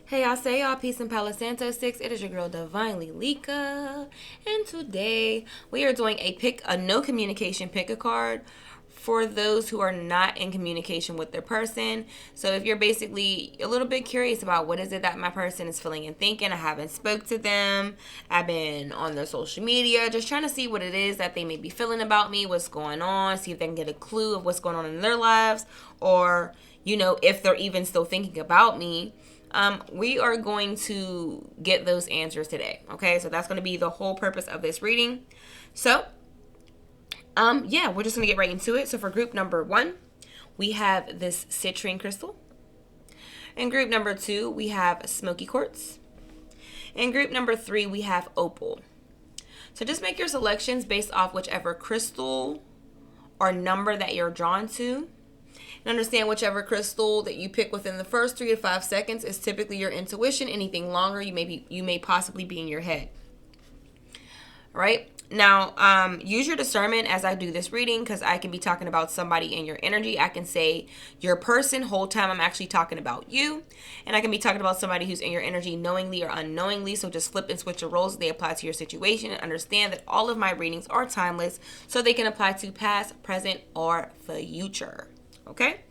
Hey, I say y'all, peace and Palo Santo 6. It is your girl Divinely Lika. And today we are doing a no communication pick a card for those who are not in communication with their person. So if you're basically a little bit curious about what is it that my person is feeling and thinking, I haven't spoke to them, I've been on their social media, just trying to see what it is that they may be feeling about me, what's going on, see if they can get a clue of what's going on in their lives, or, if they're even still thinking about me. We are going to get those answers today. Okay, so that's going to be the whole purpose of this reading. So, we're just going to get right into it. So, for group number 1, we have this citrine crystal. In group number 2, we have smoky quartz. In group number 3, we have opal. So, just make your selections based off whichever crystal or number that you're drawn to. And understand whichever crystal that you pick within the first 3 to 5 seconds is typically your intuition. Anything longer, you may possibly be in your head. All right. Now, use your discernment as I do this reading, because I can be talking about somebody in your energy. I can say your person whole time I'm actually talking about you, and I can be talking about somebody who's in your energy knowingly or unknowingly. So just flip and switch your roles as they apply to your situation, and understand that all of my readings are timeless, so they can apply to past, present, or future. Okay?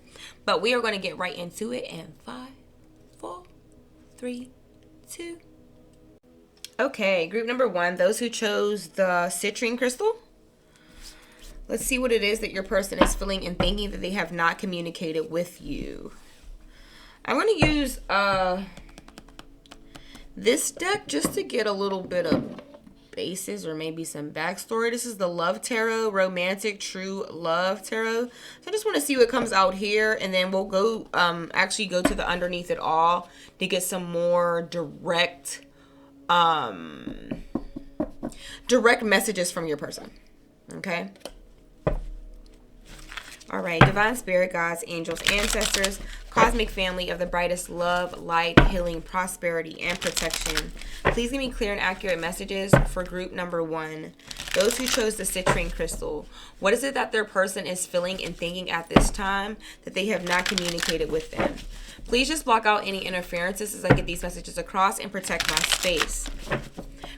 But we are going to get right into it in 5, 4, 3, 2. Okay, group number 1, those who chose the citrine crystal. Let's see what it is that your person is feeling and thinking that they have not communicated with you. I'm going to use this deck just to get a little bit of basis or maybe some backstory. This is the Love Tarot, Romantic True Love Tarot. So I just want to see what comes out here, and then we'll go actually go to the underneath it all to get some more direct messages from your person. Okay? All right, divine spirit, gods, angels, ancestors, cosmic family of the brightest love, light, healing, prosperity, and protection. Please give me clear and accurate messages for group number 1. Those who chose the citrine crystal. What is it that their person is feeling and thinking at this time that they have not communicated with them? Please just block out any interferences as I get these messages across, and protect my space.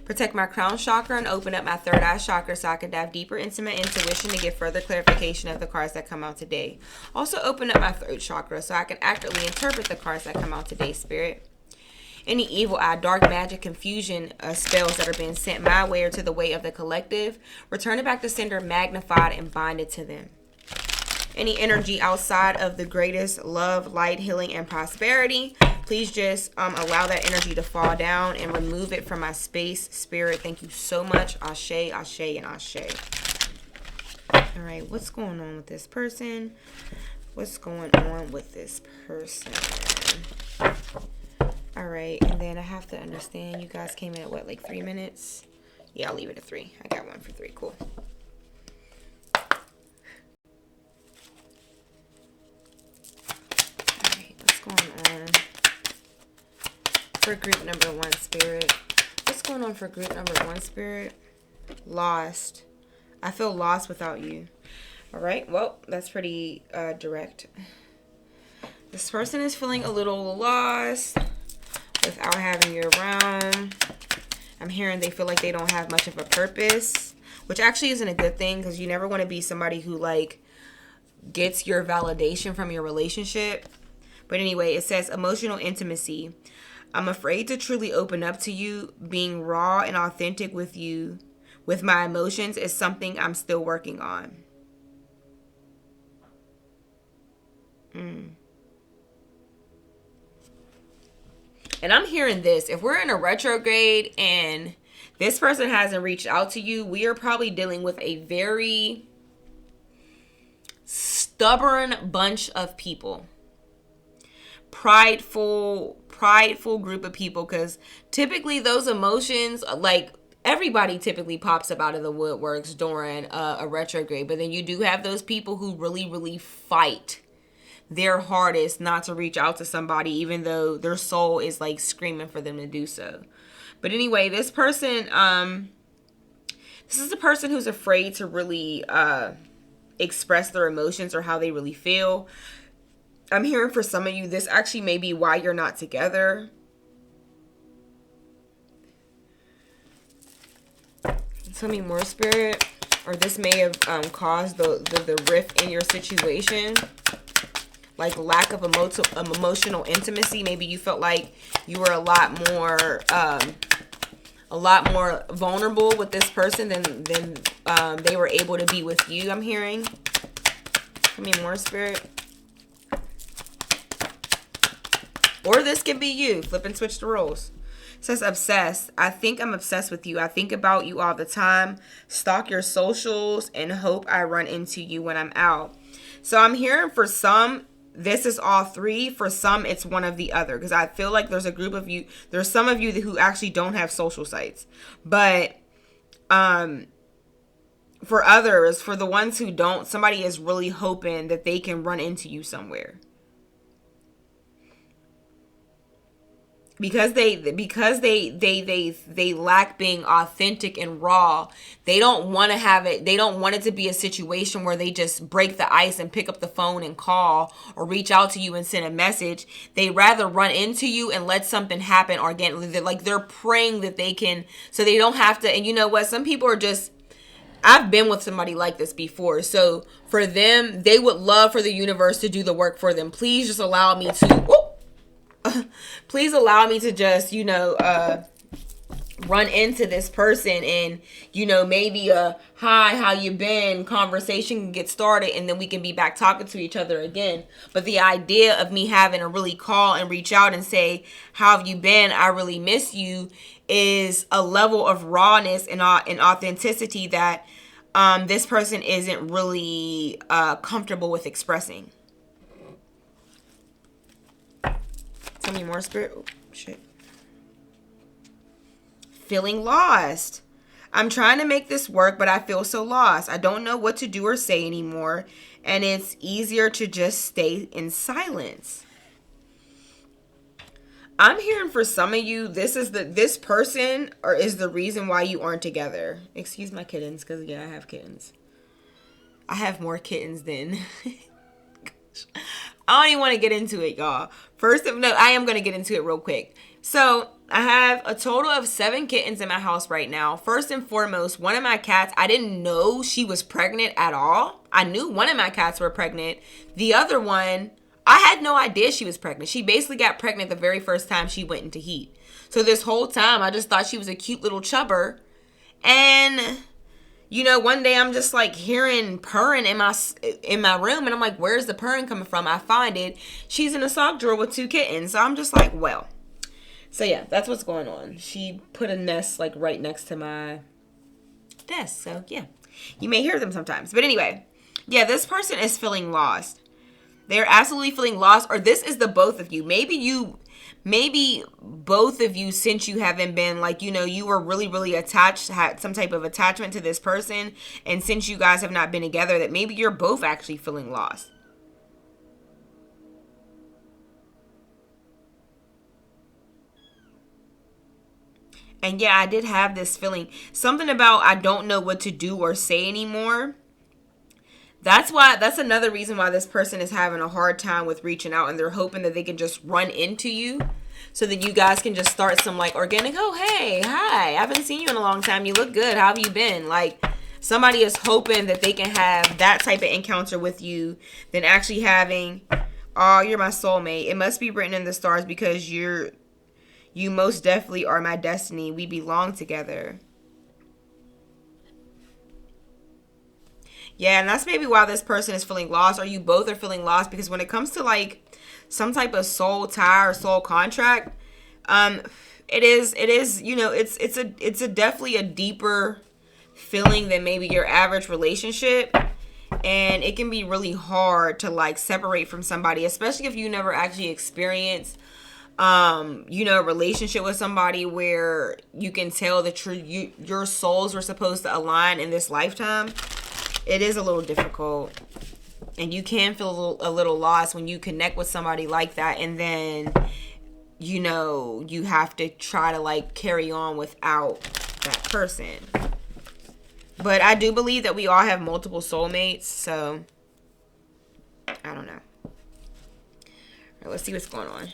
Protect my crown chakra and open up my third eye chakra so I can dive deeper into my intuition to get further clarification of the cards that come out today. Also open up my throat chakra so I can accurately interpret the cards that come out today, Spirit. Any evil eye, dark magic, confusion spells that are being sent my way or to the way of the collective, return it back to sender, magnified, and bind it to them. Any energy outside of the greatest love, light, healing, and prosperity, please just allow that energy to fall down and remove it from my space. Spirit, thank you so much. Ashe, ashe, and ashe. All right, what's going on with this person? What's going on with this person? All right, and then I have to understand, you guys came in at what, like 3 minutes? Yeah, I'll leave it at 3. I got one for 3. Cool. Going on for group number 1, Spirit? What's going on for group number 1, Spirit? Lost. I feel lost without you. All right, well, that's pretty direct. This person is feeling a little lost without having you around. I'm hearing they feel like they don't have much of a purpose, which actually isn't a good thing, because you never want to be somebody who gets your validation from your relationship. But anyway, it says emotional intimacy. I'm afraid to truly open up to you. Being raw and authentic with you, with my emotions, is something I'm still working on. And I'm hearing this. If we're in a retrograde and this person hasn't reached out to you, we are probably dealing with a very stubborn bunch of people. Prideful group of people, because typically those emotions, everybody typically pops up out of the woodworks during a retrograde, but then you do have those people who really fight their hardest not to reach out to somebody, even though their soul is screaming for them to do so. But anyway, this person, this is a person who's afraid to really express their emotions or how they really feel. I'm hearing for some of you, this actually may be why you're not together. Tell me more, Spirit. Or this may have caused the rift in your situation. Like lack of emotional intimacy. Maybe you felt like you were a lot more vulnerable with this person than they were able to be with you, I'm hearing. Tell me more, Spirit. Or this could be you. Flip and switch the roles. It says obsessed. I think I'm obsessed with you. I think about you all the time. Stalk your socials and hope I run into you when I'm out. So I'm hearing for some, this is all three. For some, it's one of the other. Because I feel like there's a group of you. There's some of you who actually don't have social sites. But for others, for the ones who don't, somebody is really hoping that they can run into you somewhere. Because they lack being authentic and raw. They don't want to have it. They don't want it to be a situation where they just break the ice and pick up the phone and call or reach out to you and send a message. They rather run into you and let something happen organically. They're praying that they can, so they don't have to. And you know what? Some people are just, I've been with somebody like this before. So for them, they would love for the universe to do the work for them. Please just allow me to. Please allow me to just, run into this person and, maybe a hi, how you been conversation can get started and then we can be back talking to each other again. But the idea of me having to really call and reach out and say, how have you been? I really miss you is a level of rawness and authenticity that this person isn't really comfortable with expressing. Tell me more, Spirit. Oh, shit. Feeling lost. I'm trying to make this work, but I feel so lost. I don't know what to do or say anymore. And it's easier to just stay in silence. I'm hearing for some of you, this person or is the reason why you aren't together. Excuse my kittens, because yeah, I have kittens. I have more kittens than... I don't even want to get into it, y'all. I am going to get into it real quick. So I have a total of 7 kittens in my house right now. First and foremost, one of my cats, I didn't know she was pregnant at all. I knew one of my cats were pregnant. The other one, I had no idea she was pregnant. She basically got pregnant the very first time she went into heat. So this whole time, I just thought she was a cute little chubber. And... one day I'm just like hearing purring in my room and I'm like, where's the purring coming from? I find it. She's in a sock drawer with 2 kittens. So I'm just like, well. So yeah, that's what's going on. She put a nest like right next to my desk. So yeah, you may hear them sometimes. But anyway, yeah, this person is feeling lost. They're absolutely feeling lost, or this is the both of you. Maybe both of you, since you haven't been like, you were really, really attached, had some type of attachment to this person. And since you guys have not been together, that maybe you're both actually feeling lost. And yeah, I did have this feeling. Something about I don't know what to do or say anymore. That's another reason why this person is having a hard time with reaching out, and they're hoping that they can just run into you so that you guys can just start some like organic, oh, hey, hi, I haven't seen you in a long time. You look good. How have you been? Like somebody is hoping that they can have that type of encounter with you than actually having, oh, you're my soulmate. It must be written in the stars because you most definitely are my destiny. We belong together. Yeah, and that's maybe why this person is feeling lost, or you both are feeling lost, because when it comes to like some type of soul tie or soul contract, it's a definitely a deeper feeling than maybe your average relationship, and it can be really hard to like separate from somebody, especially if you never actually experienced a relationship with somebody where you can tell that your souls were supposed to align in this lifetime. It is a little difficult, and you can feel a little lost when you connect with somebody like that, and then you have to try to like carry on without that person. But I do believe that we all have multiple soulmates, so I don't know. All right, let's see what's going on.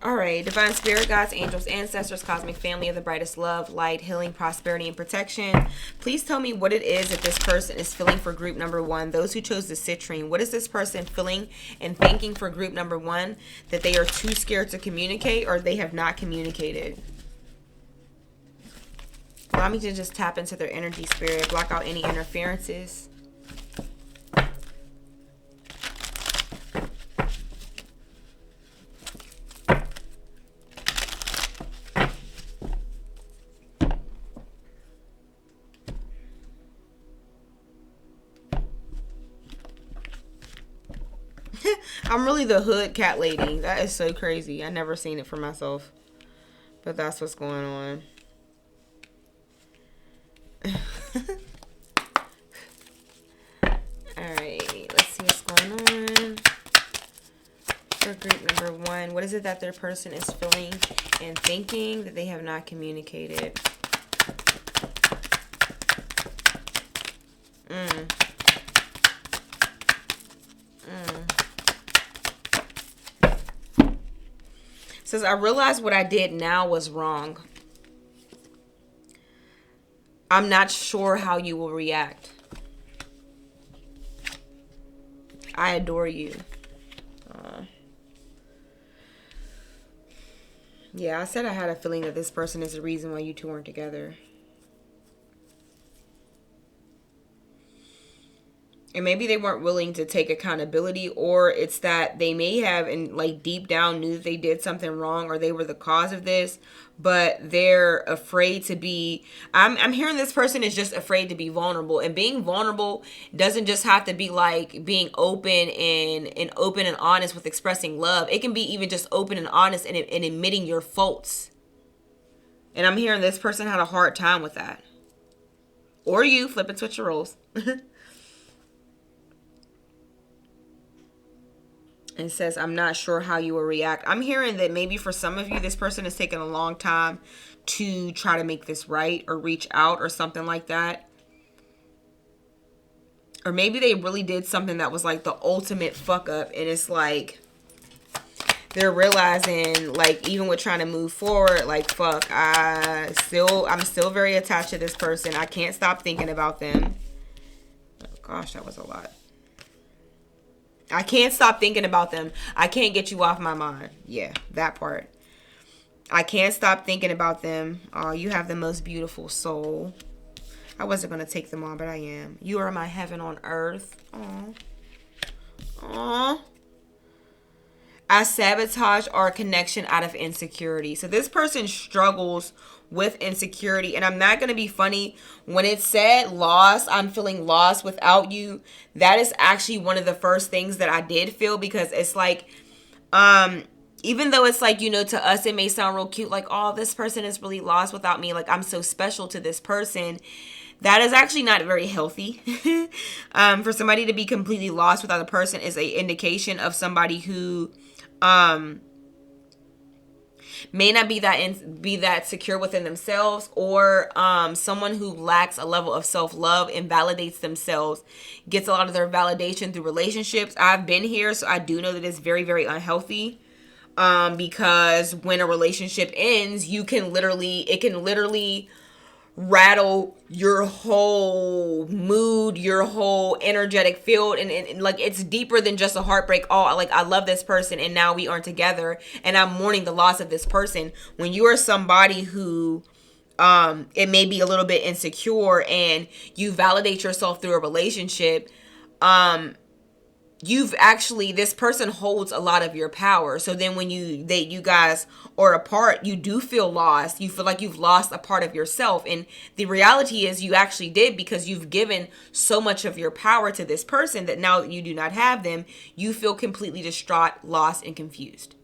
All right, divine spirit, gods, angels, ancestors, cosmic family of the brightest love, light, healing, prosperity, and protection. Please tell me what it is that this person is feeling for group number one. Those who chose the citrine, what is this person feeling and thinking for group number one? That they are too scared to communicate or they have not communicated. Allow me to just tap into their energy, spirit, block out any interferences. I'm really the hood cat lady. That is so crazy. I never seen it for myself. But that's what's going on. Alright, let's see what's going on. For group number one, what is it that their person is feeling and thinking that they have not communicated? Says, I realized what I did now was wrong. I'm not sure how you will react. I adore you. Yeah, I said I had a feeling that this person is the reason why you two aren't together. And maybe they weren't willing to take accountability, or it's that they may have, and like deep down knew that they did something wrong or they were the cause of this, but they're afraid to be, I'm hearing this person is just afraid to be vulnerable. And being vulnerable doesn't just have to be like being open and open and honest with expressing love. It can be even just open and honest and admitting your faults. And I'm hearing this person had a hard time with that. Or you, flip and switch your roles. And says, I'm not sure how you will react. I'm hearing that maybe for some of you, this person has taken a long time to try to make this right or reach out or something like that. Or maybe they really did something that was like the ultimate fuck up. And it's like, they're realizing, like, even with trying to move forward, like, fuck, I'm still very attached to this person. I can't stop thinking about them. Oh, gosh, that was a lot. I can't stop thinking about them. I can't get you off my mind. Yeah, that part. I can't stop thinking about them. Oh, you have the most beautiful soul. I wasn't going to take them on, but I am. You are my heaven on earth. Aww. Aww. I sabotage our connection out of insecurity. So this person struggles with insecurity. And I'm not going to be funny. When it said lost, I'm feeling lost without you. That is actually one of the first things that I did feel. Because it's like, even though it's like, you know, to us, it may sound real cute. Like, oh, this person is really lost without me. Like, I'm so special to this person. That is actually not very healthy. For somebody to be completely lost without a person is an indication of somebody who may not be that secure within themselves, or someone who lacks a level of self-love and validates themselves, gets a lot of their validation through relationships. I've been here, so I do know that it's very, very unhealthy. Because when a relationship ends, it can literally rattle your whole mood, your whole energetic field, and like it's deeper than just a heartbreak. Oh, like I love this person and now we aren't together and I'm mourning the loss of this person. When you are somebody who it may be a little bit insecure and you validate yourself through a relationship, this person holds a lot of your power. So then when you guys are apart, you do feel lost. You feel like you've lost a part of yourself. And the reality is you actually did, because you've given so much of your power to this person that now that you do not have them, you feel completely distraught, lost, and confused.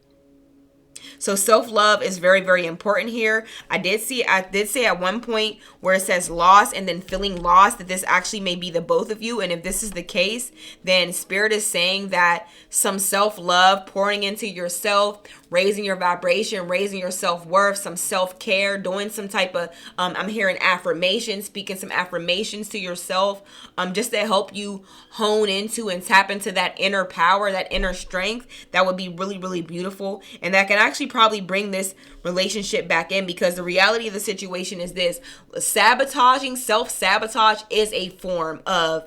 So self-love is very, very important here. I did say at one point where it says lost and then feeling lost, that this actually may be the both of you. And if this is the case, then Spirit is saying that some self-love, pouring into yourself, raising your vibration, raising your self-worth, some self-care, doing some type of, I'm hearing affirmations, speaking some affirmations to yourself, just to help you hone into and tap into that inner power, that inner strength. That would be really, really beautiful. And that can actually actually probably bring this relationship back in, because the reality of the situation is this: sabotaging, self-sabotage is a form of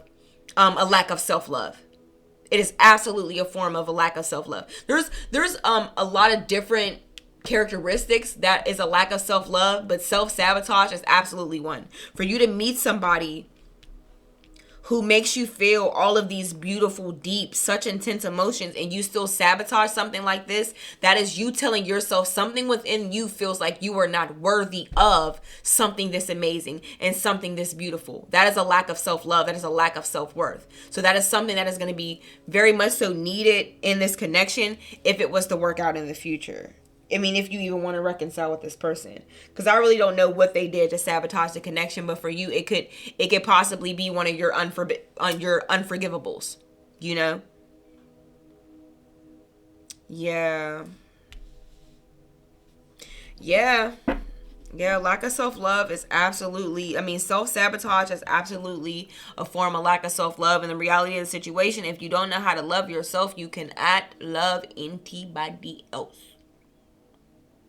a lack of self-love. It is absolutely a form of a lack of self-love. There's a lot of different characteristics that is a lack of self-love, but self-sabotage is absolutely one. For you to meet somebody who makes you feel all of these beautiful, deep, such intense emotions, and you still sabotage something like this, that is you telling yourself something within you feels like you are not worthy of something this amazing and something this beautiful. That is a lack of self-love. That is a lack of self-worth. So that is something that is going to be very much so needed in this connection if it was to work out in the future. I mean, if you even want to reconcile with this person, because I really don't know what they did to sabotage the connection, but for you, it could possibly be one of your unforgivables, you know? Yeah. Lack of self-love is absolutely, self-sabotage is absolutely a form of lack of self-love. And the reality of the situation, if you don't know how to love yourself, you cannot love anybody else.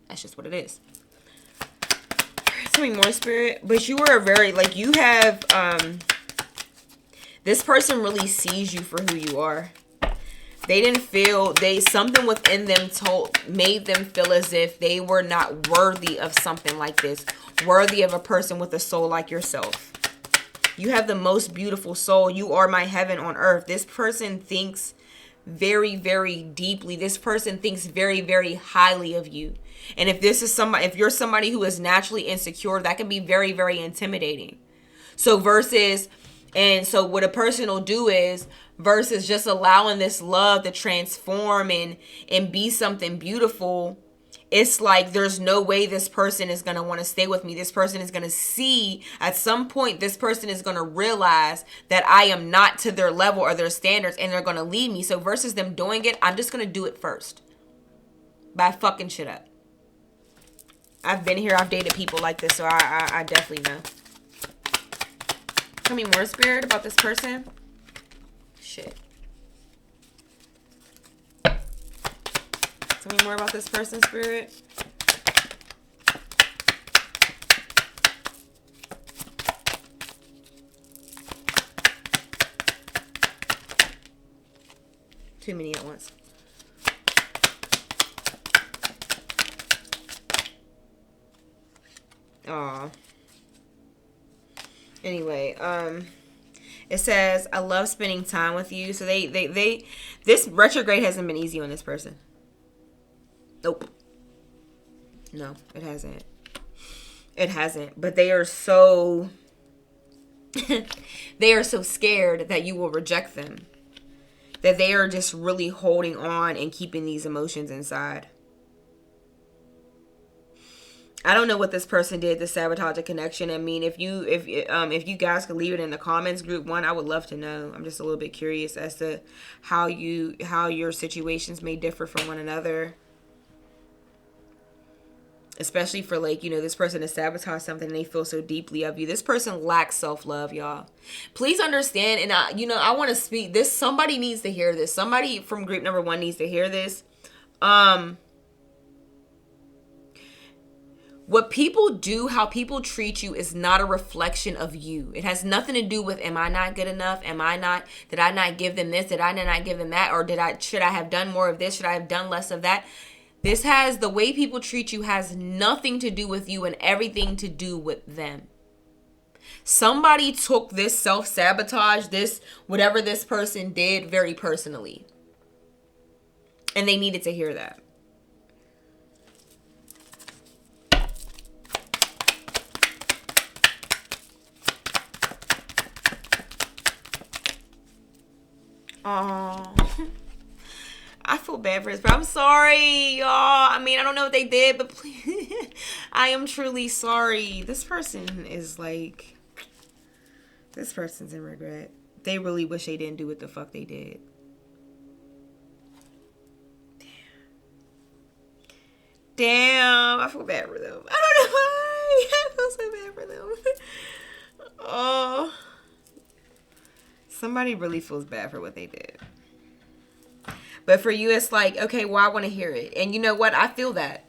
That's just what it is. Tell me more, Spirit. But you are very, like, you have, this person really sees you for who you are. They didn't feel, something within them made them feel as if they were not worthy of something like this. Worthy of a person with a soul like yourself. You have the most beautiful soul. You are my heaven on earth. This person thinks very, very deeply. This person thinks very, very highly of you. And if you're somebody who is naturally insecure, that can be very, very intimidating. So what a person will do is, versus just allowing this love to transform and be something beautiful, it's like there's no way this person is going to want to stay with me. This person is going to see at some point, this person is going to realize that I am not to their level or their standards, and they're going to leave me. So versus them doing it, I'm just going to do it first by fucking shit up. I've been here. I've dated people like this, so I definitely know. Tell me more, Spirit, about this person. Shit. Tell me more about this person, Spirit. Too many at once. Aw. Anyway, it says, I love spending time with you. So this retrograde hasn't been easy on this person. Nope. No, it hasn't. It hasn't. But they are so scared that you will reject them, that they are just really holding on and keeping these emotions inside. I don't know what this person did to sabotage a connection. I mean, if you guys could leave it in the comments, group 1, I would love to know. I'm just a little bit curious as to how your situations may differ from one another. Especially for, like, this person has sabotaged something and they feel so deeply of you. This person lacks self-love, y'all. Please understand, and I want to speak this. Somebody needs to hear this. Somebody from group number 1 needs to hear this. What people do, how people treat you, is not a reflection of you. It has nothing to do with, am I not good enough? Did I not give them this? Did I not give them that? Or should I have done more of this? Should I have done less of that? The way people treat you has nothing to do with you and everything to do with them. Somebody took this self-sabotage, this, whatever this person did, very personally. And they needed to hear that. Oh, I feel bad for this, but I'm sorry, y'all. I mean, I don't know what they did, but please, I am truly sorry. This person is like, this person's in regret. They really wish they didn't do what the fuck they did. Damn, I feel bad for them. I don't know why. I feel so bad for them. Oh. Somebody really feels bad for what they did. But for you, it's like, okay, well, I want to hear it. And you know what? I feel that.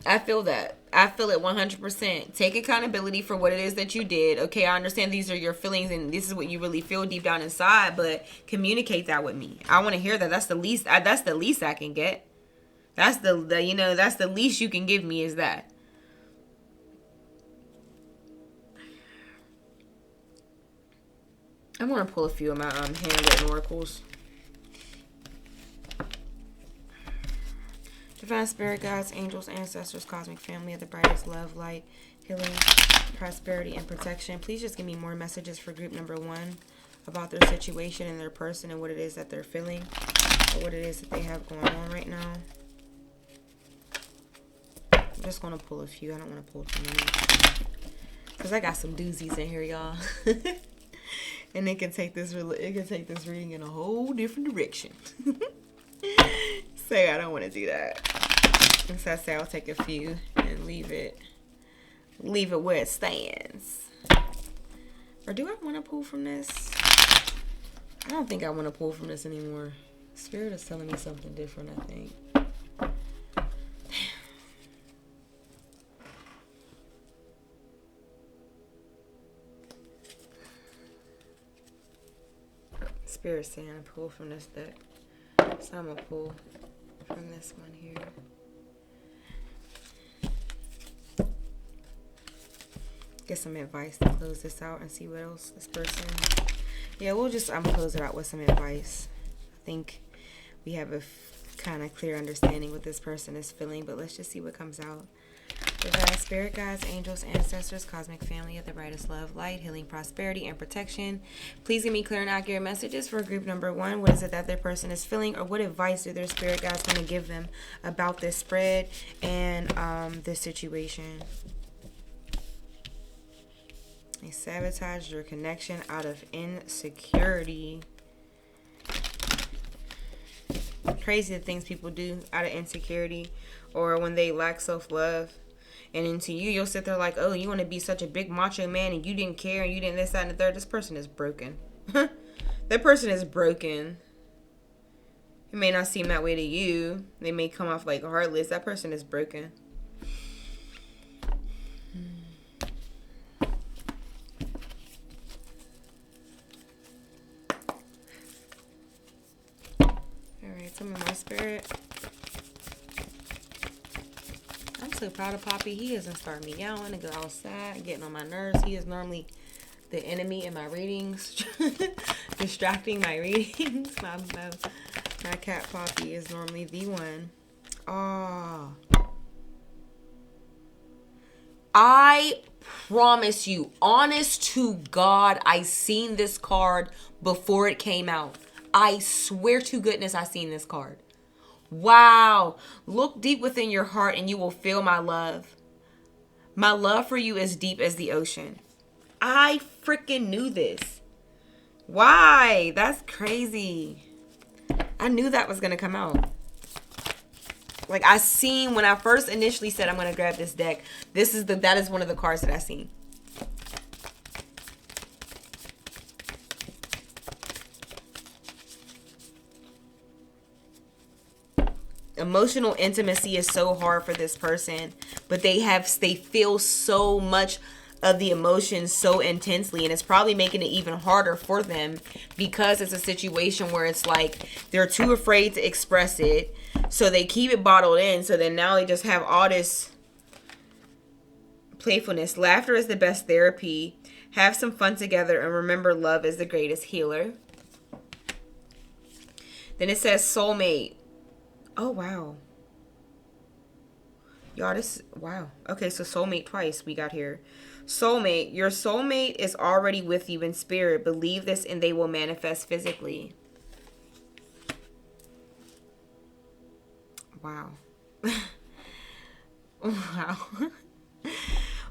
I feel that. I feel it 100%. Take accountability for what it is that you did. Okay, I understand these are your feelings and this is what you really feel deep down inside, but communicate that with me. I want to hear that. That's the least I can get. That's that's the least you can give me is that. I want to pull a few of my handwritten oracles. Divine Spirit, Guides, Angels, Ancestors, Cosmic Family of the brightest love, light, healing, prosperity, and protection. Please just give me more messages for group number 1 about their situation and their person and what it is that they're feeling or what it is that they have going on right now. I'm just going to pull a few. I don't want to pull too many because I got some doozies in here, y'all. And it can take this reading in a whole different direction. Say I don't want to do that. And so I say I'll take a few and leave it where it stands. Or do I want to pull from this? I don't think I want to pull from this anymore. Spirit is telling me something different, I think. Spirit saying I pull from this deck. So I'm going to pull from this one here. Get some advice to close this out and see what else this person... Yeah, I'm going to close it out with some advice. I think we have a kind of clear understanding what this person is feeling, but let's just see what comes out. Divine Spirit, Guides, Angels, Ancestors, Cosmic Family of the brightest love, light, healing, prosperity, and protection. Please give me clear and accurate messages for group number 1. What is it that their person is feeling, or what advice do their spirit guides want to give them about this spread and this situation? They sabotaged your connection out of insecurity. Crazy the things people do out of insecurity or when they lack self-love. And into you, you'll sit there like, oh, you want to be such a big macho man and you didn't care and you didn't this, that, and the third. This person is broken. That person is broken. It may not seem that way to you. They may come off like heartless. That person is broken. Alright, some of my spirit. I'm so proud of Poppy. He doesn't start me yelling and go outside, getting on my nerves. He is normally the enemy in my readings, distracting my readings. My cat Poppy is normally the one. Oh. I promise you, honest to God, I seen this card before it came out. I swear to goodness I seen this card. Wow. Look deep within your heart and you will feel my love. My love for you is deep as the ocean. I freaking knew this. Why? That's crazy. I knew that was going to come out. Like I seen when I first initially said I'm going to grab this deck. That is one of the cards that I seen. Emotional intimacy is so hard for this person, but they feel so much of the emotions so intensely, and it's probably making it even harder for them because it's a situation where it's like they're too afraid to express it, so they keep it bottled in. So then now they just have all this playfulness. Laughter is the best therapy. Have some fun together, and remember, love is the greatest healer. Then it says soulmate. Oh, wow. Y'all, wow. Okay, so soulmate twice we got here. Soulmate. Your soulmate is already with you in spirit. Believe this and they will manifest physically. Wow. Wow.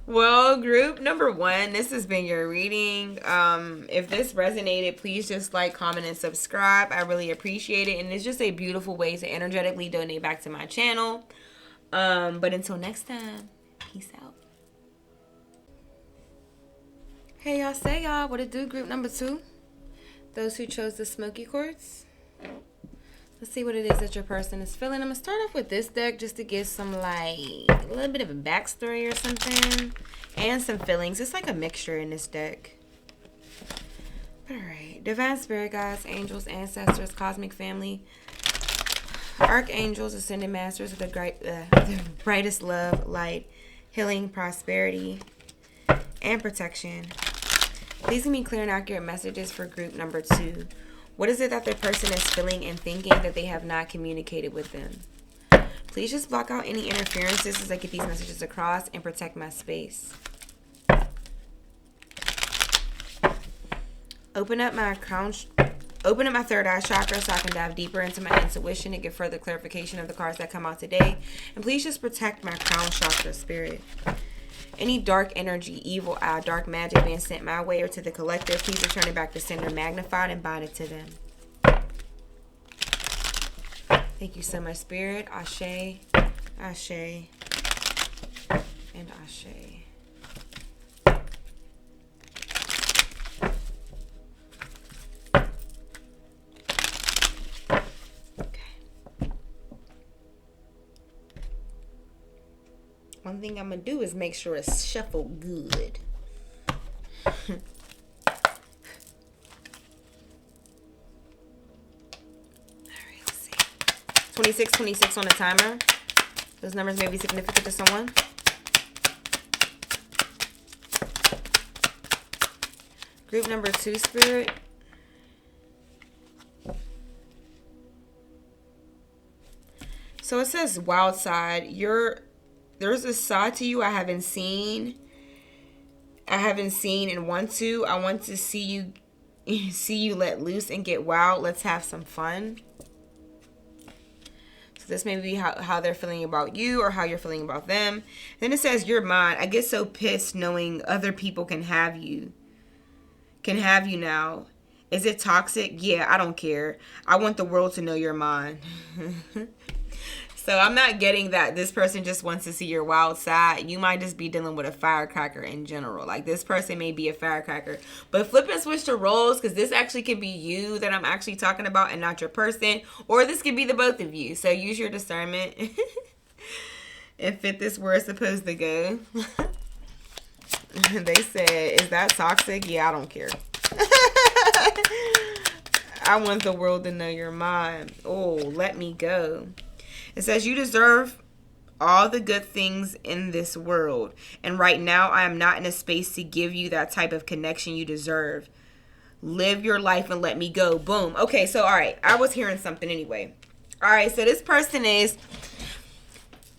Well, group number 1, this has been your reading. If this resonated, please just like, comment, and subscribe. I really appreciate it. And it's just a beautiful way to energetically donate back to my channel. But until next time, peace out. Hey, y'all, what it do, group number 2? Those who chose the smoky quartz. Let's see what it is that your person is feeling. I'm going to start off with this deck just to give some, like, a little bit of a backstory or something. And some feelings. It's like a mixture in this deck. Alright. Divine Spirit Guides, Angels, Ancestors, Cosmic Family, Archangels, Ascended Masters of the brightest love, light, healing, prosperity, and protection. Please give me clear and accurate messages for group number 2. What is it that the person is feeling and thinking that they have not communicated with them? Please just block out any interferences as I get these messages across and protect my space. Open up my third eye chakra so I can dive deeper into my intuition and get further clarification of the cards that come out today. And please just protect my crown chakra, Spirit. Any dark energy, evil eye, dark magic being sent my way or to the collective, please return it back to sender, magnified, and bind it to them. Thank you so much, Spirit. Ashe, Ashe, and Ashe. One thing I'm going to do is make sure it's shuffled good. Alright, let's see. 26 on the timer. Those numbers may be significant to someone. Group number 2, Spirit. So it says wild side. There's a side to you I haven't seen and want to. I want to see you let loose and get wild. Let's have some fun. So this may be how they're feeling about you or how you're feeling about them. Then it says you're mine. I get so pissed knowing other people can have you now. Is it toxic? Yeah, I don't care. I want the world to know you're mine. So I'm not getting that this person just wants to see your wild side. You might just be dealing with a firecracker in general. Like, this person may be a firecracker. But flip and switch the roles, because this actually could be you that I'm actually talking about and not your person. Or this could be the both of you. So use your discernment and fit this where it's supposed to go. They said, is that toxic? Yeah, I don't care. I want the world to know you're mine. Oh, let me go. It says you deserve all the good things in this world. And right now, I am not in a space to give you that type of connection you deserve. Live your life and let me go. Boom. Okay, so, all right. I was hearing something anyway. All right, so this person is...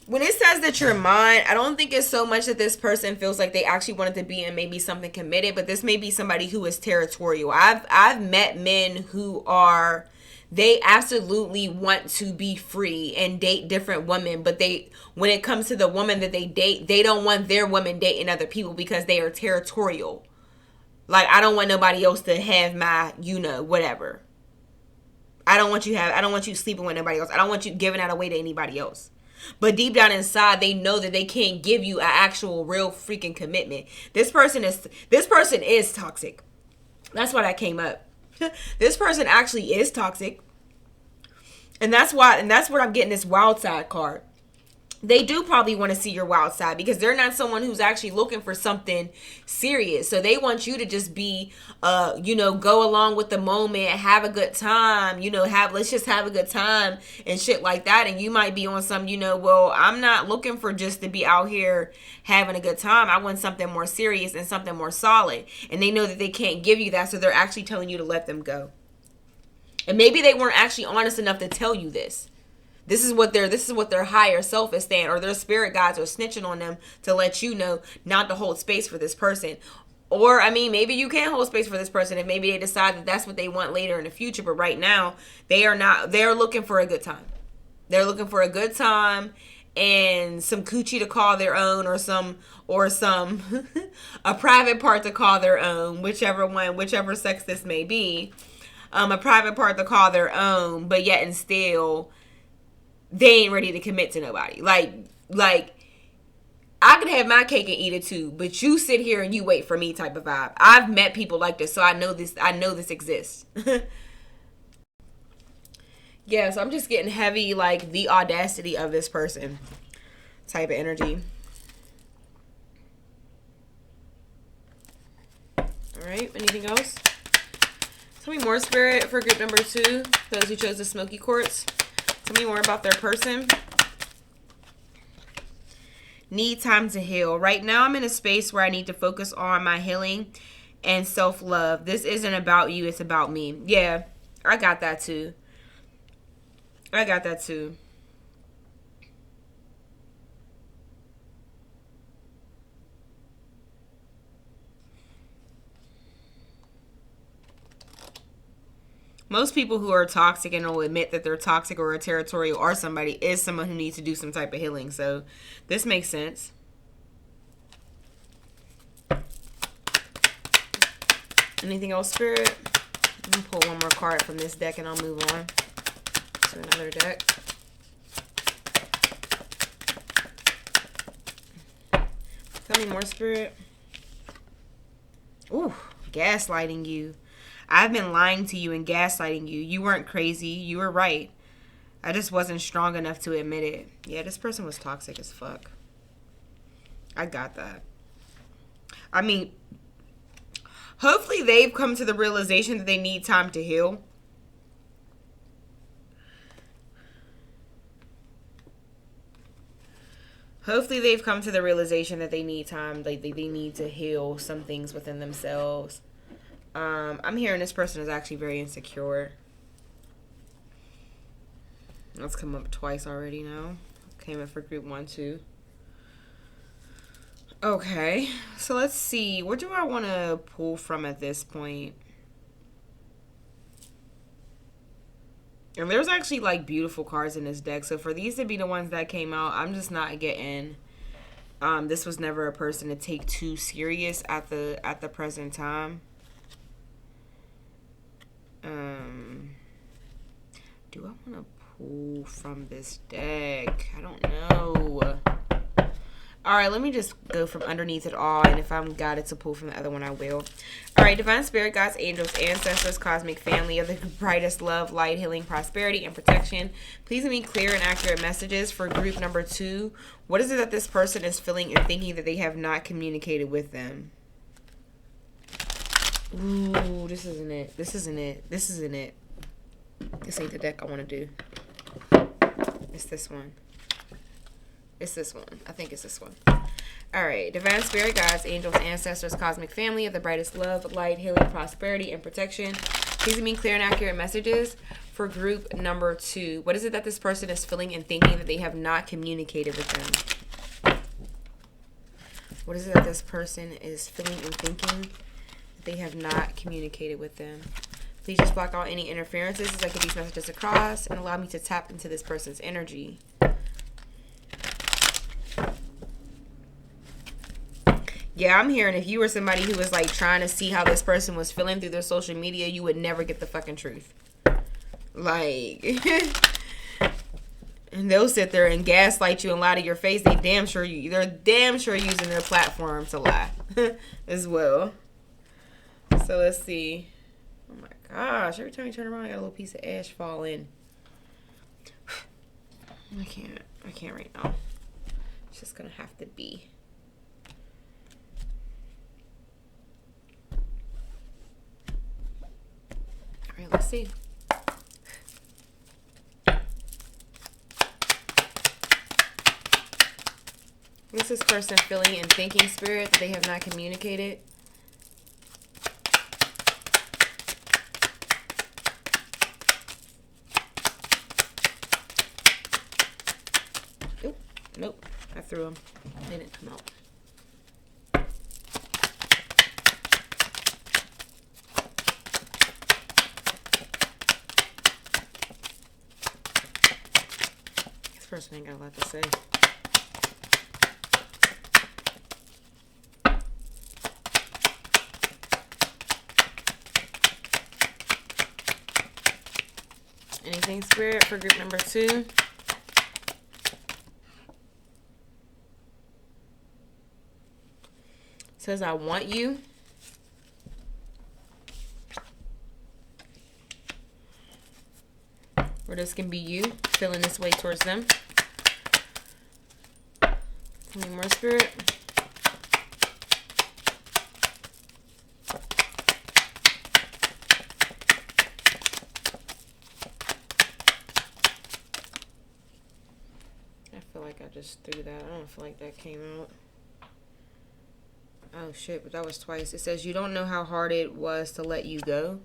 When it says that you're mine, I don't think it's so much that this person feels like they actually wanted to be in maybe something committed, but this may be somebody who is territorial. I've met men who are, they absolutely want to be free and date different women, but when it comes to the woman that they date, they don't want their woman dating other people because they are territorial. Like, I don't want nobody else to have my, whatever. I don't want you sleeping with nobody else. I don't want you giving that away to anybody else. But deep down inside, they know that they can't give you an actual real freaking commitment. This person is toxic. That's why that came up. This person actually is toxic. And that's what I'm getting this wild side card. They do probably want to see your wild side because they're not someone who's actually looking for something serious. So they want you to just be, go along with the moment, have a good time, let's just have a good time and shit like that. And you might be on some, well, I'm not looking for just to be out here having a good time. I want something more serious and something more solid. And they know that they can't give you that. So they're actually telling you to let them go. And maybe they weren't actually honest enough to tell you this. This is what their higher self is saying, or their spirit guides are snitching on them to let you know not to hold space for this person. Or, maybe you can hold space for this person if maybe they decide that that's what they want later in the future. But right now, they're looking for a good time. They're looking for a good time and some coochie to call their own, or some a private part to call their own, whichever sex this may be. A private part to call their own, but yet and still, they ain't ready to commit to nobody. Like I could have my cake and eat it too, but you sit here and you wait for me type of vibe. I've met people like this, so I know this exists. Yeah, so I'm just getting heavy, like, the audacity of this person type of energy. All right, anything else? Tell me more, Spirit, for group number 2, those who chose the smoky quartz. Tell me more about their person. Need time to heal. Right now, I'm in a space where I need to focus on my healing and self-love. This isn't about you, it's about me. Yeah, I got that too. I got that too. Most people who are toxic and will admit that they're toxic or territorial or somebody is someone who needs to do some type of healing. So this makes sense. Anything else, Spirit? Let me pull one more card from this deck and I'll move on to another deck. Tell me more, Spirit. Ooh, gaslighting you. I've been lying to you and gaslighting you. You weren't crazy. You were right. I just wasn't strong enough to admit it. Yeah, this person was toxic as fuck. I got that. I mean, hopefully they've come to the realization that they need time to heal. Hopefully they've come to the realization that they need time. Like they need to heal some things within themselves. I'm hearing this person is actually very insecure. That's come up twice already now. Came up for group 1, 2. Okay, so let's see. What do I want to pull from at this point? And there's actually like beautiful cards in this deck. So for these to be the ones that came out, I'm just not getting. This was never a person to take too serious at the present time. Do I want to pull from this deck? I don't know. All right, let me just go from underneath it all, and if I'm guided to pull from the other one, I will. All right, divine spirit, gods, angels, ancestors, cosmic family of the brightest love, light, healing, prosperity, and protection. Please give me clear and accurate messages for group number 2. What is it that this person is feeling and thinking that they have not communicated with them? Ooh, this isn't it. This isn't it. This isn't it. This ain't the deck I want to do. It's this one. It's this one. I think it's this one. All right. Divine spirit, gods, angels, ancestors, cosmic family of the brightest love, light, healing, prosperity, and protection. Please give me clear and accurate messages for group number 2. What is it that this person is feeling and thinking that they have not communicated with them? What is it that this person is feeling and thinking that they have not communicated with them? Please just block out any interferences as I get these messages across and allow me to tap into this person's energy. Yeah, I'm hearing if you were somebody who was like trying to see how this person was feeling through their social media, you would never get the fucking truth. Like, and they'll sit there and gaslight you and lie to your face. They're damn sure using their platform to lie as well. So let's see. Oh my gosh, every time you turn around, I got a little piece of ash fall in. I can't right now. It's just gonna have to be. All right, let's see. What is this person feeling and thinking, spirit, that they have not communicated? Oop, nope, I threw them. They didn't come out. This person ain't got a lot to say. Anything, spirit, for group number 2? Says, I want you. Or this can be you feeling this way towards them. Tell me more, Spirit. I feel like I just threw that. I don't feel like that came out. Oh shit, but that was twice. It says you don't know how hard it was to let you go.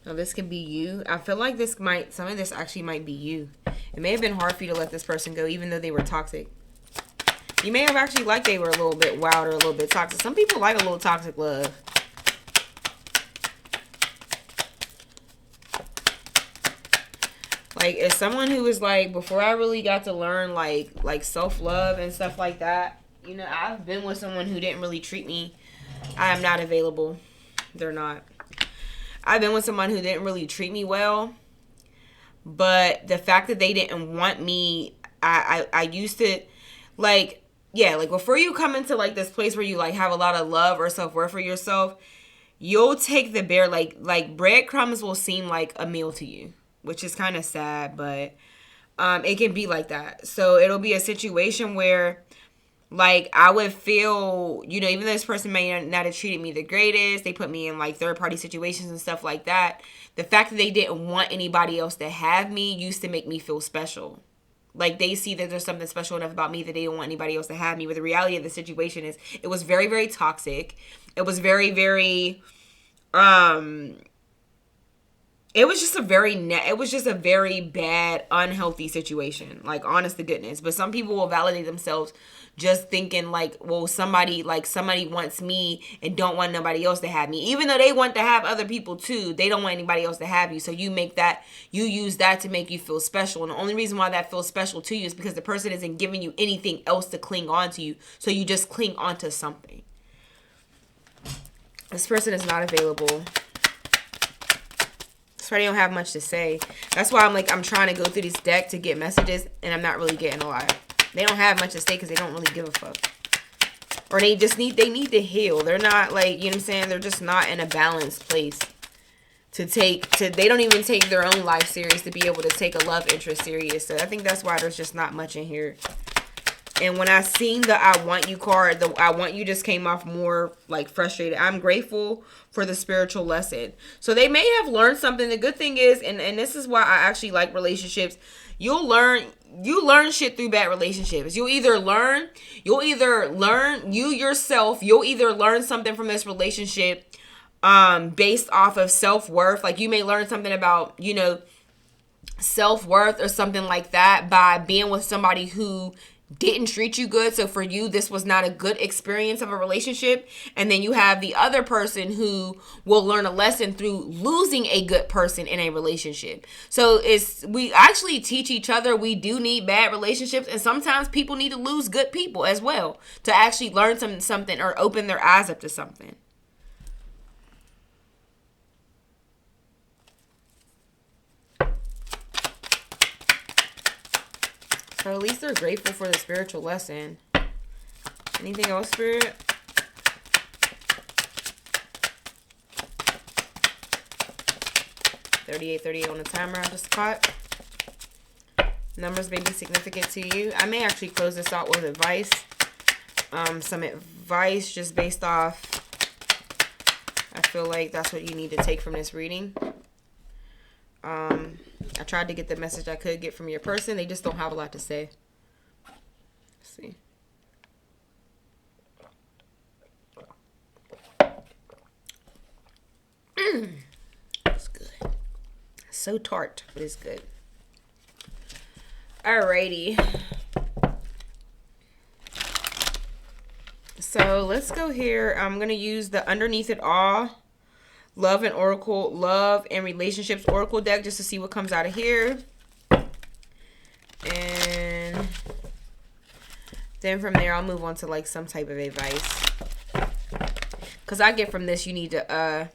Now this can be you. I feel like some of this actually might be you. It may have been hard for you to let this person go even though they were toxic. You may have actually liked they were a little bit wild or a little bit toxic. Some people like a little toxic love. Like, as someone who was like, before I really got to learn like self-love and stuff like that, you know, I've been with someone who didn't really treat me. I am not available. They're not. I've been with someone who didn't really treat me well. But the fact that they didn't want me, I used to, like, yeah, like, before you come into, like, this place where you, like, have a lot of love or self-worth for yourself, you'll take the bare, like breadcrumbs will seem like a meal to you, which is kind of sad, but it can be like that. So it'll be a situation where, like, I would feel, you know, even though this person may not have treated me the greatest, they put me in, like, third-party situations and stuff like that, the fact that they didn't want anybody else to have me used to make me feel special. Like, they see that there's something special enough about me that they don't want anybody else to have me. But the reality of the situation is it was very, very toxic. It was very, very, it was just a very bad, unhealthy situation. Like, honest to goodness. But some people will validate themselves just thinking like, well, somebody wants me and don't want nobody else to have me. Even though they want to have other people too, they don't want anybody else to have you. So you use that to make you feel special. And the only reason why that feels special to you is because the person isn't giving you anything else to cling on to you. So you just cling on to something. This person is not available. That's why they don't have much to say. That's why I'm trying to go through this deck to get messages, and I'm not really getting a lot. They don't have much to say because they don't really give a fuck. Or they need to heal. They're not, like, you know what I'm saying? They're just not in a balanced place they don't even take their own life serious to be able to take a love interest serious. So I think that's why there's just not much in here. And when I seen the I want you card, the I want you just came off more like frustrated. I'm grateful for the spiritual lesson. So they may have learned something. The good thing is, and this is why I actually like relationships, you learn shit through bad relationships. You'll either learn you yourself, you'll either learn something from this relationship based off of self-worth. Like, you may learn something about, you know, self-worth or something like that by being with somebody who didn't treat you good. So for you, this was not a good experience of a relationship. And then you have the other person who will learn a lesson through losing a good person in a relationship. So we actually teach each other. We do need bad relationships. And sometimes people need to lose good people as well to actually learn something or open their eyes up to something. So at least they're grateful for the spiritual lesson. Anything else, Spirit? $38.38 on the timer I just caught. Numbers may be significant to you. I may actually close this out with advice. Some advice just based off, I feel like that's what you need to take from this reading. I tried to get the message I could get from your person. They just don't have a lot to say. Let's see. It's good. So tart, but it's good. Alrighty. So let's go here. I'm going to use the Underneath It All Love and Relationships Oracle deck just to see what comes out of here. And then from there, I'll move on to like some type of advice. Because I get from this, you need to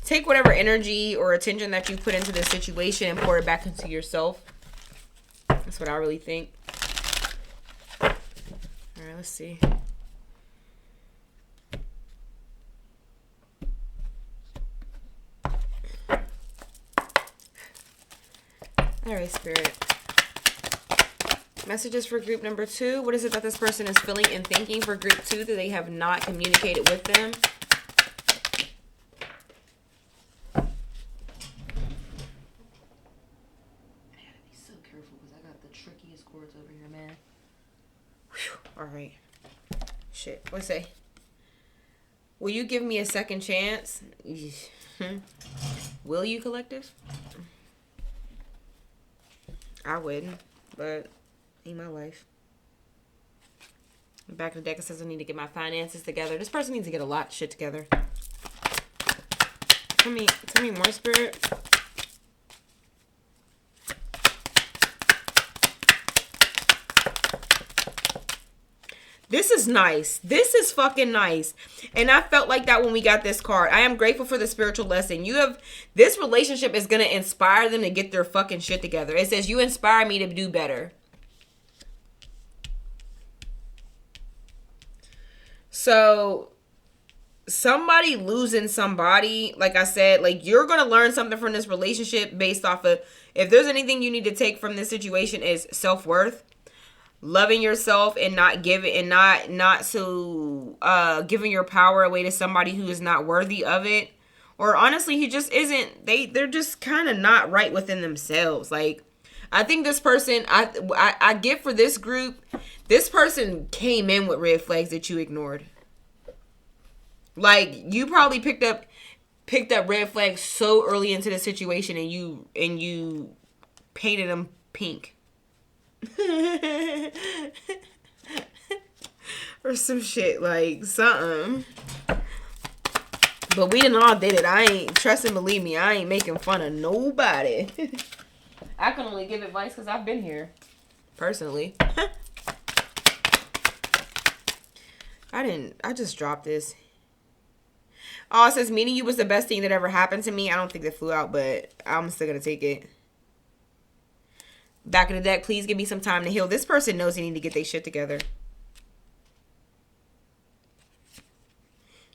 take whatever energy or attention that you put into this situation and pour it back into yourself. That's what I really think. All right, let's see. All right, Spirit. Messages for group number 2. What is it that this person is feeling and thinking for group 2 that they have not communicated with them? I gotta be so careful because I got the trickiest cords over here, man. Whew. All right. Shit. What's it say? Will you give me a second chance? Will you, collective? I wouldn't, but ain't my life. Back of the deck, it says I need to get my finances together. This person needs to get a lot of shit together. Tell me more, Spirit. This is nice. This is fucking nice. And I felt like that when we got this card. I am grateful for the spiritual lesson. This relationship is going to inspire them to get their fucking shit together. It says, you inspire me to do better. So, somebody losing somebody, like I said, like you're going to learn something from this relationship based off of, if there's anything you need to take from this situation is self-worth. Loving yourself and not giving and not so giving your power away to somebody who is not worthy of it, or honestly he just isn't. They're just kind of not right within themselves. Like I think this person I get for this group, this person came in with red flags that you ignored. Like you probably picked up red flags so early into the situation and you painted them pink. Or some shit, like something. But we done all did it. I ain't, trust and believe me, I ain't making fun of nobody. I can only give advice because I've been here personally. I just dropped this. Oh, it says meeting you was the best thing that ever happened to me. I don't think that flew out, but I'm still gonna take it. Back of the deck, please give me some time to heal. This person knows they need to get their shit together.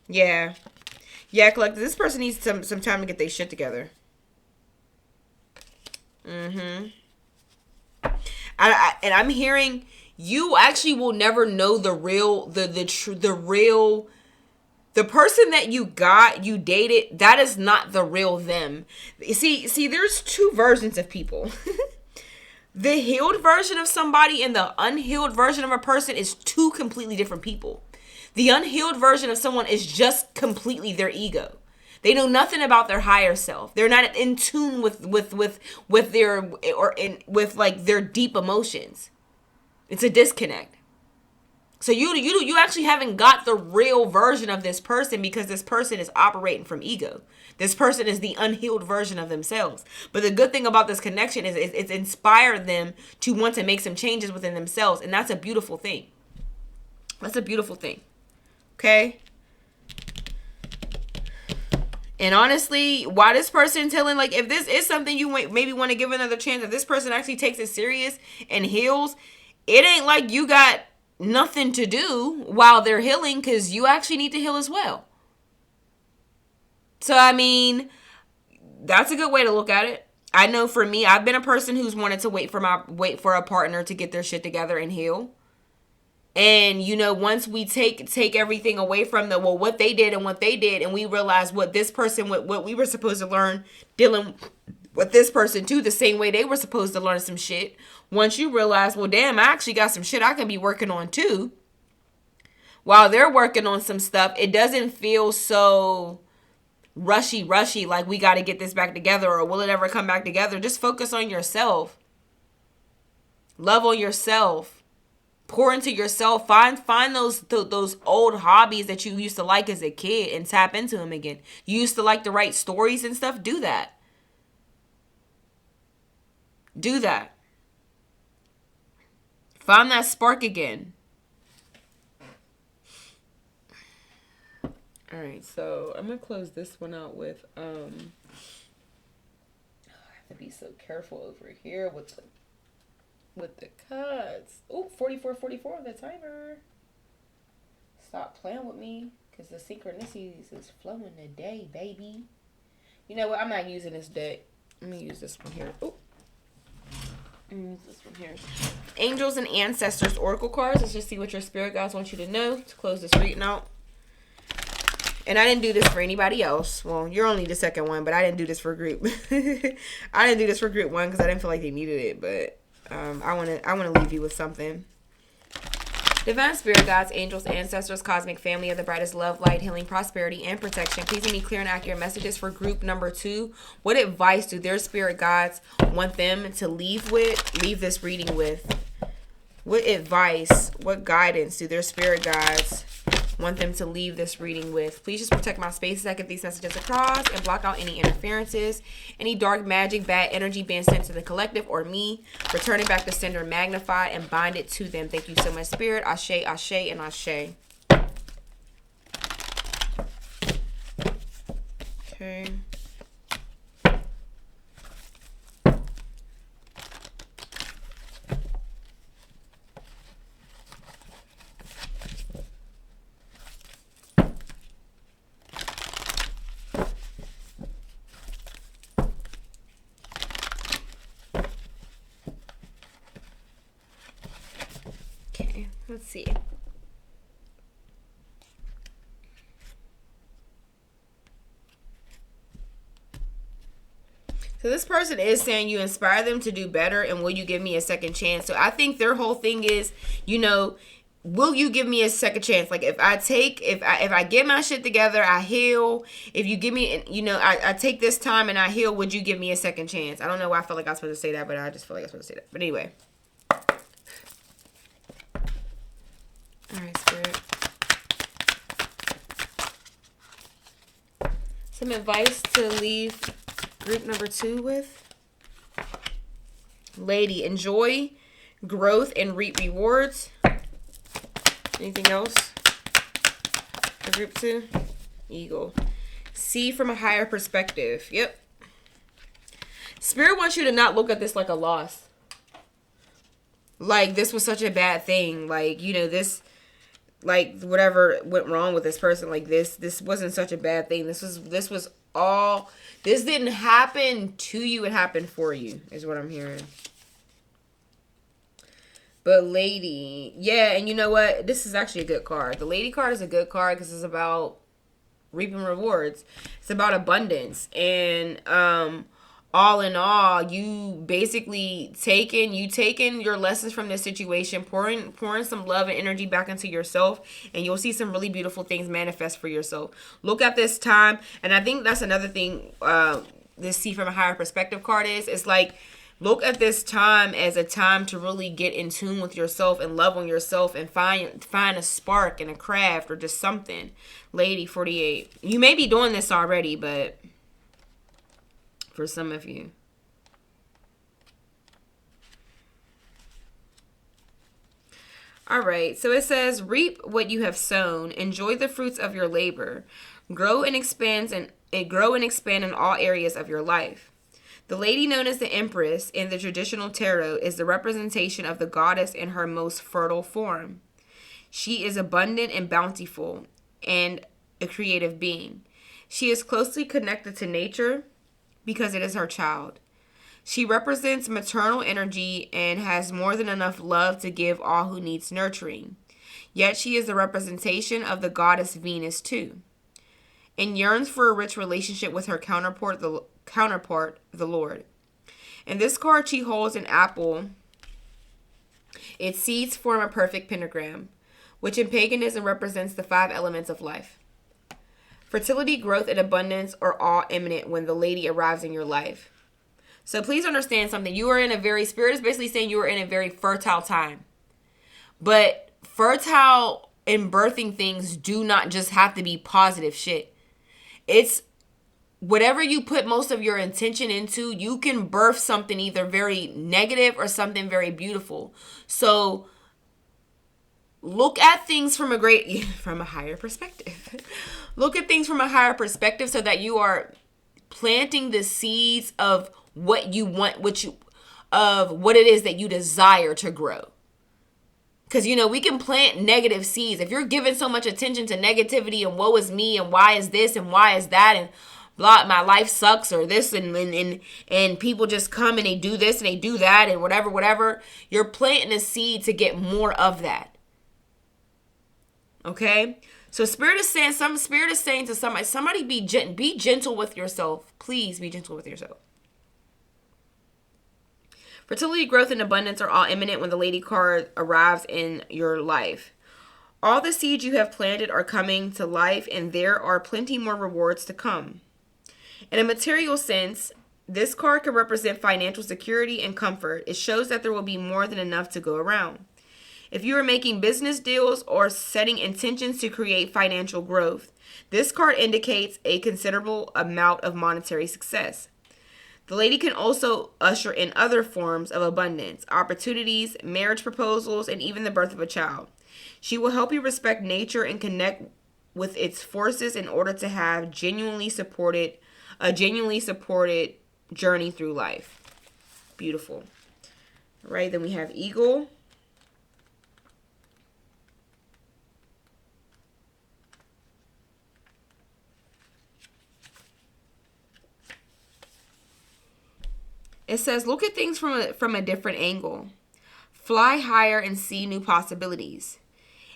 Yeah. Yeah, collective. This person needs some time to get their shit together. And I'm hearing you actually will never know the real, the person that you dated, that is not the real them. See, there's two versions of people. The healed version of somebody and the unhealed version of a person is two completely different people. The unhealed version of someone is just completely their ego. They know nothing about their higher self. They're not in tune with their deep emotions. It's a disconnect. So you actually haven't got the real version of this person because this person is operating from ego. This person is the unhealed version of themselves. But the good thing about this connection is it's inspired them to want to make some changes within themselves. And that's a beautiful thing. That's a beautiful thing. Okay? And honestly, why this person telling, like, if this is something you maybe want to give another chance, if this person actually takes it serious and heals, it ain't like you got nothing to do while they're healing, because you actually need to heal as well. So, I mean, that's a good way to look at it. I know for me, I've been a person who's wanted to wait for a partner to get their shit together and heal. And, you know, once we take everything away from what they did, and we realize what this person, what we were supposed to learn dealing with this person too, the same way they were supposed to learn some shit. Once you realize, well, damn, I actually got some shit I can be working on too. While they're working on some stuff, it doesn't feel so rushy, like we got to get this back together, or will it ever come back together? Just focus on yourself. Love on yourself. Pour into yourself. Find those old hobbies that you used to like as a kid and tap into them again. You used to like to write stories and stuff. Do that. Do that. Find that spark again. All right, so I'm going to close this one out with, I have to be so careful over here with the cuts. Oh, 44 on the timer. Stop playing with me, because the synchronicities is flowing today, baby. You know what? I'm not using this deck. Let me use this one here. Oh. Use this one here. Angels and Ancestors Oracle cards. Let's just see what your spirit guides want you to know to close this reading out. And I didn't do this for anybody else. Well, you're only the second one, but I didn't do this for group. I didn't do this for group one because I didn't feel like they needed it. But I wanna leave you with something. Divine Spirit Guides, Angels, Ancestors, Cosmic Family of the brightest love, light, healing, prosperity, and protection. Please give me clear and accurate messages for group number 2. What advice do their spirit guides want them to leave this reading with? What advice, what guidance do their spirit guides want them to leave this reading with? Please just protect my spaces. I get these messages across and block out any interferences, any dark magic, bad energy being sent to the collective or me. Return it back to sender, magnify and bind it to them. Thank you so much, Spirit. Ashe, Ashe, and Ashe. Okay. Let's see. So this person is saying you inspire them to do better and will you give me a second chance? So I think their whole thing is, will you give me a second chance? Like if I get my shit together, I heal. If you give me, I take this time and I heal, would you give me a second chance? I don't know why I felt like I was supposed to say that, but I just feel like I was supposed to say that. But anyway. All right, Spirit. Some advice to leave group number 2 with. Lady, enjoy growth and reap rewards. Anything else for group 2? Eagle. See from a higher perspective. Yep. Spirit wants you to not look at this like a loss. Like this was such a bad thing. Like, this... like whatever went wrong with this person, like this wasn't such a bad thing. This didn't happen to you, it happened for you, is what I'm hearing. But Lady, yeah, and you know what? This is actually a good card. The Lady card is a good card because it's about reaping rewards. It's about abundance. And all in all, you basically taking your lessons from this situation, pouring some love and energy back into yourself, and you'll see some really beautiful things manifest for yourself. Look at this time, and I think that's another thing this See from a Higher Perspective card is. It's like, look at this time as a time to really get in tune with yourself and love on yourself and find a spark in a craft or just something. Lady 48. You may be doing this already, but for some of you. All right. So it says, reap what you have sown. Enjoy the fruits of your labor. Grow and expand in all areas of your life. The lady known as the Empress in the traditional tarot is the representation of the goddess in her most fertile form. She is abundant and bountiful and a creative being. She is closely connected to nature because it is her child. She represents maternal energy and has more than enough love to give all who needs nurturing. Yet she is the representation of the goddess Venus too, and yearns for a rich relationship with her counterpart, the Lord. In this card, she holds an apple. Its seeds form a perfect pentagram, which in paganism represents the 5 elements of life. Fertility, growth, and abundance are all imminent when the lady arrives in your life. So please understand something. Spirit is basically saying you are in a very fertile time. But fertile and birthing things do not just have to be positive shit. It's whatever you put most of your intention into, you can birth something either very negative or something very beautiful. So look at things from a higher perspective. Look at things from a higher perspective so that you are planting the seeds of what you want, of what it is that you desire to grow. Because, we can plant negative seeds. If you're giving so much attention to negativity and woe is me and why is this and why is that and my life sucks, or this, and people just come and they do this and they do that and whatever. You're planting a seed to get more of that. Okay? So Spirit is saying to somebody be gentle with yourself. Please be gentle with yourself. Fertility, growth, and abundance are all imminent when the Lady card arrives in your life. All the seeds you have planted are coming to life, and there are plenty more rewards to come. In a material sense, this card can represent financial security and comfort. It shows that there will be more than enough to go around. If you are making business deals or setting intentions to create financial growth, this card indicates a considerable amount of monetary success. The Lady can also usher in other forms of abundance, opportunities, marriage proposals, and even the birth of a child. She will help you respect nature and connect with its forces in order to have a genuinely supported journey through life. Beautiful. All right, then we have Eagle. It says, look at things from a different angle. Fly higher and see new possibilities.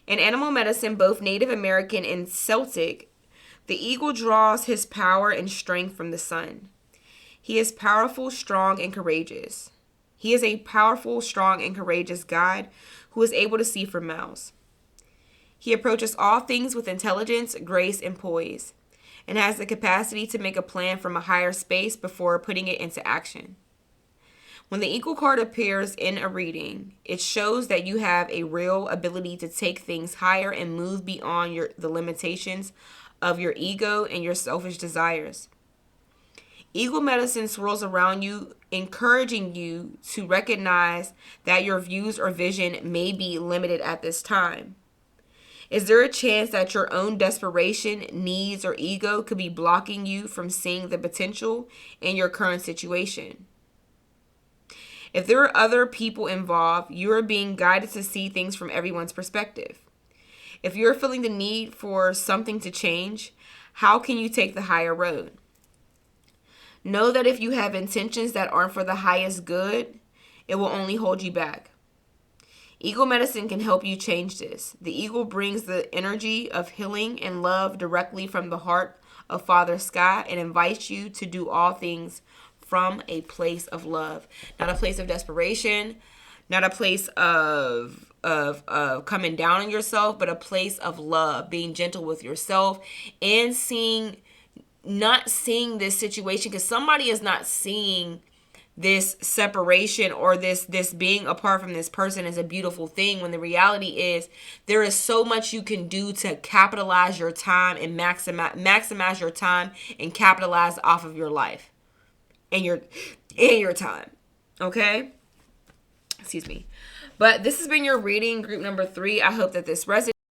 In animal medicine, both Native American and Celtic, the eagle draws his power and strength from the sun. He is powerful, strong, and courageous. He is a powerful, strong, and courageous guide who is able to see for miles. He approaches all things with intelligence, grace, and poise, and has the capacity to make a plan from a higher space before putting it into action. When the Eagle card appears in a reading, it shows that you have a real ability to take things higher and move beyond the limitations of your ego and your selfish desires. Eagle medicine swirls around you, encouraging you to recognize that your views or vision may be limited at this time. Is there a chance that your own desperation, needs, or ego could be blocking you from seeing the potential in your current situation? If there are other people involved, you are being guided to see things from everyone's perspective. If you're feeling the need for something to change, how can you take the higher road? Know that if you have intentions that aren't for the highest good, it will only hold you back. Eagle medicine can help you change this. The eagle brings the energy of healing and love directly from the heart of Father Sky and invites you to do all things from a place of love, not a place of desperation, not a place of coming down on yourself, but a place of love, being gentle with yourself, and not seeing this situation, because somebody is not seeing this separation or this being apart from this person as a beautiful thing, when the reality is there is so much you can do to capitalize your time and maximize your time and capitalize off of your life and your time. Okay? Excuse me. But this has been your reading, group number 3. I hope that this resonates.